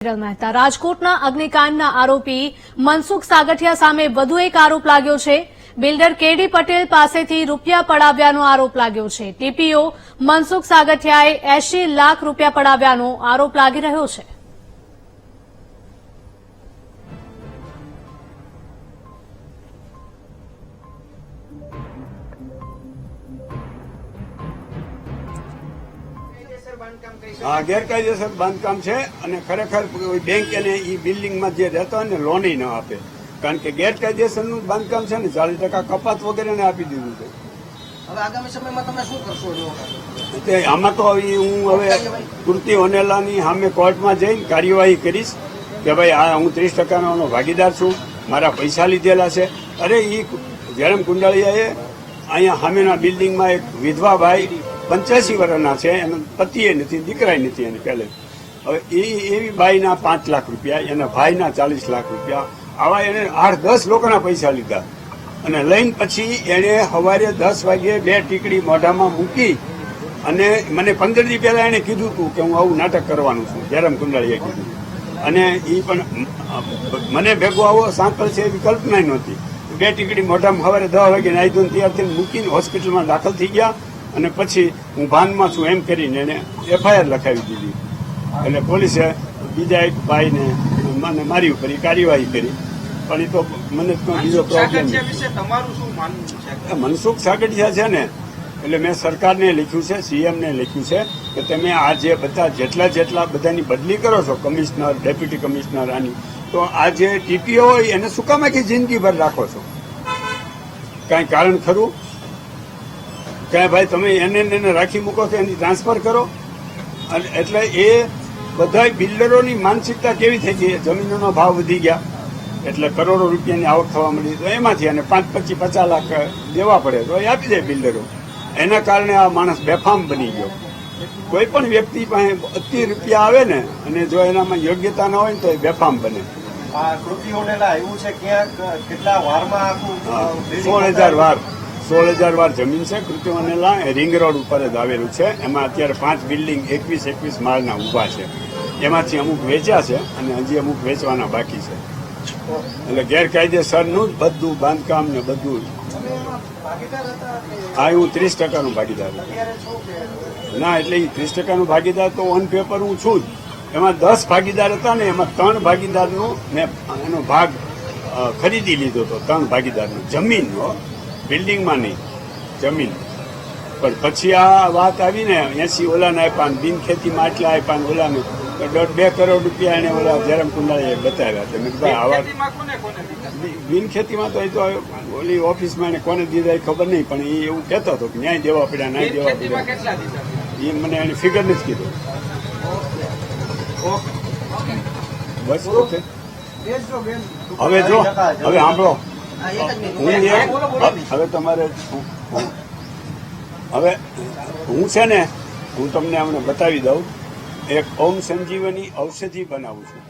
મહેતા રાજકોટના અગ્નિકાંડના આરોપી મનસુખ સાગઠિયા સામે વધુ એક આરોપ લાગ્યો છે। બિલ્ડર કેડી પટેલ પાસેથી રૂપિયા પડાવ્યાનો આરોપ લાગ્યો છે। ટીપીઓ મનસુખ સાગઠિયાએ 80 લાખ રૂપિયા પડાવ્યાનો આરોપ લાગી રહ્યો છે। ગેરકાયદેસર બાંધકામ છે અને ખરેખર બેંક એને એ બિલ્ડિંગમાં જે રહેતો હોય ને લોન ન આપે, કારણ કે ગેરકાયદેસરનું બાંધકામ છે ને 40% કપાત વગેરેને આપી દીધું છે। હવે આગામી સમયમાં તમે શું કરશો? આમાં તો હું હવે કૃતિ ઓનેલાની સામે કોર્ટમાં જઈને કાર્યવાહી કરીશ કે ભાઈ આ હું 30%નો ભાગીદાર છું, મારા પૈસા લીધેલા છે। અરે એ જયરામ કુંડાળિયાએ અહીંયા સામેના બિલ્ડિંગમાં એક વિધવા ભાઈ 85 વર્ષના છે, એનો પતિએ નથી, દીકરાય નથી એને પહેલે। હવે એવી બાઈના 5 લાખ રૂપિયા, એના ભાઈના 40 લાખ રૂપિયા, આવા એને 8-10 લોકોના પૈસા લીધા અને લઈને પછી એને સવારે 10 વાગે 2 ટીકડી મોઢામાં મૂકી અને મને 15 દી પહેલા એને કીધું હતું કે હું આવું નાટક કરવાનું છું, જયરામ કુંડાળીએ કીધું। અને એ પણ મને ભેગો આવો સાંકળ છે એવી કલ્પના નહોતી। 2 ટીકડી મોઢામાં સવારે 10 વાગે નાહી ધોઈને તૈયાર થઈને મૂકીને હોસ્પિટલમાં દાખલ થઈ ગયા અને પછી હું ભાનમાં છું એમ કરીને એને FIR લખાવી દીધી। એટલે પોલીસે બીજા એક ભાઈને મને મારી ઉપર કાર્યવાહી કરી, પણ એ તો મને બીજો પ્રોબ્લેમ મનસુખ સાગઠિયા છે ને, એટલે મેં સરકારને લખ્યું છે, CMને લખ્યું છે કે તમે આ જે બધા જેટલા બધાની બદલી કરો છો, કમિશનર, ડેપ્યુટી કમિશનર આની, તો આ જે TPO હોય એને શું કામ આખી જિંદગીભર રાખો છો? કાંઈ કારણ ખરું? કાંઈ ભાઈ તમે એને રાખી મૂકો છો, એની ટ્રાન્સફર કરો। અને એટલે એ બધા બિલ્ડરોની માનસિકતા કેવી થઈ ગઈ, જમીનોનો ભાવ વધી ગયા એટલે કરોડો રૂપિયાની આવક થવા મળી, તો એમાંથી અને 5-50 લાખ દેવા પડે તો એ આપી દે બિલ્ડરો। એના કારણે આ માણસ બેફામ બની ગયો। કોઈ પણ વ્યક્તિ પાસે 80 રૂપિયા આવે ને અને જો એનામાં યોગ્યતા ના હોય ને તો એ બેફામ બને। 16,000 વાર જમીન છે કૃતિ ઓનેલા, રિંગ રોડ ઉપર જ આવેલું છે। એમાં અત્યારે 5 બિલ્ડિંગ 21 માળના ઉભા છે, એમાંથી અમુક વેચ્યા છે અને હજી અમુક વેચવાના બાકી છે। એટલે ગેરકાયદેસરનું જ બધું બાંધકામ ને બધું। હા, હું 30%નો ભાગીદાર ના, એટલે એ 30%નો ભાગીદાર તો ઓન પેપર હું છું જ। એમાં 10 ભાગીદાર હતા ને, એમાં 3 ભાગીદારનો મેં એનો ભાગ ખરીદી લીધો હતો, 3 ભાગીદારનો જમીનનો, બિલ્ડિંગમાં નહીં, જમીન। પણ પછી આ વાત આવી ને 80 ઓલાને આપ્યા, બિન ખેતીમાં આટલા આપ્યા ને ઓલાને 1.5 કરોડ રૂપિયા એને ઓલા જયરામ કુંડાળીએ બતાવ્યા। બિન ખેતીમાં તો એ તો ઓલી ઓફિસમાં એને કોને દીધા એ ખબર નહીં, પણ એ એવું કહેતો હતો કે ન્યાય દેવા પડ્યા, ન્યાય દેવા પડ્યા, એ મને એની ફિગર નથી કીધું। બસ ઓકે, હવે જો હવે સાંભળો, હવે તમારે હવે હું છે ને, હું તમને હમણાં બતાવી દઉં, એક ઓમ સંજીવની ઔષધિ બનાવું છું।